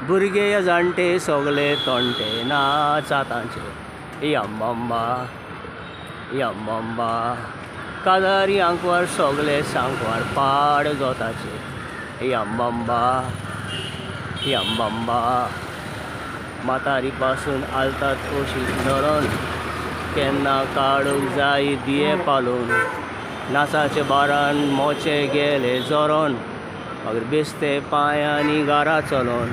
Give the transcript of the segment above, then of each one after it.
भुरगे या जाणटे सगळे तोणटे नाच आतांचे यम्मम्मा यम्मम्मा काजारी आंकवार सगळे सांकवार पाड जोताचे यम्मम्मा यम्मम्मा म्हातारी पासून आलतात अशी धरून केन्ना काडूंक जाय दिये पालून नाचाचे बारान मोचे गेले जोरोन मागीर बेस्ते पांयांनी गारा चलोन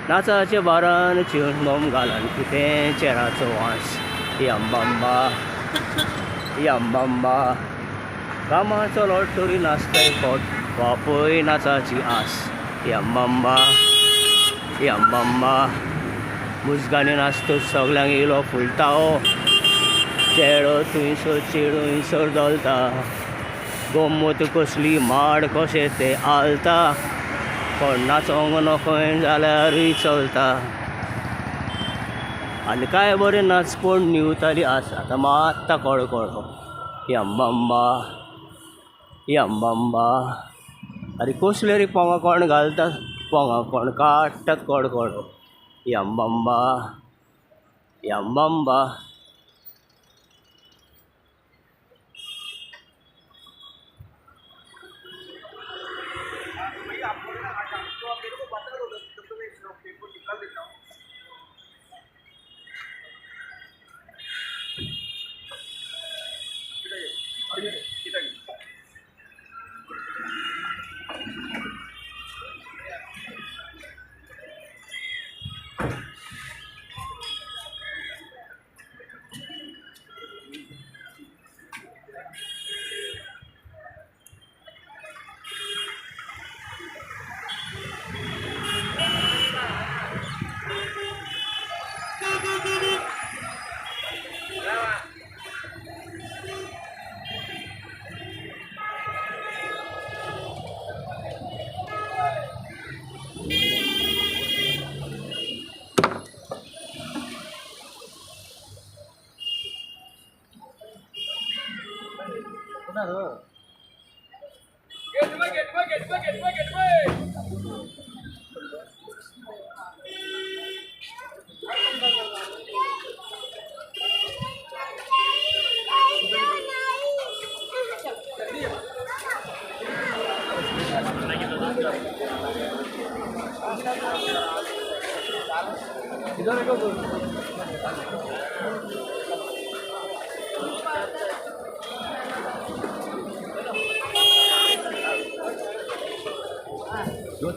नाचाचे बारान चिवण घालन कितें चेराचो वास यम्मम्मा यम्मम्मा कामाचो लोटोरी नाचताय पोट वापय नाचाची आस यम्मम्मा यम्मम्मा मुजगांनी नाचतो सगल्यांक इलो फुलताओ चेडो थंयसर चेडूंसर दोलता गम्मत कसली माड कशें तें आलता कोण नाचोंक नखंय जाल्यारूय चलता आनी कांय बरें नाचपण निवताली आसा आतां मात्ता कडकडो यम्मम्मा यम्मम्मा आरे कसले रे पोंगा कोण घालता पोंगा कोण काडटात कडकडो यम्मम्मा यम्मम्मा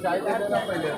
चाय दे देना पहले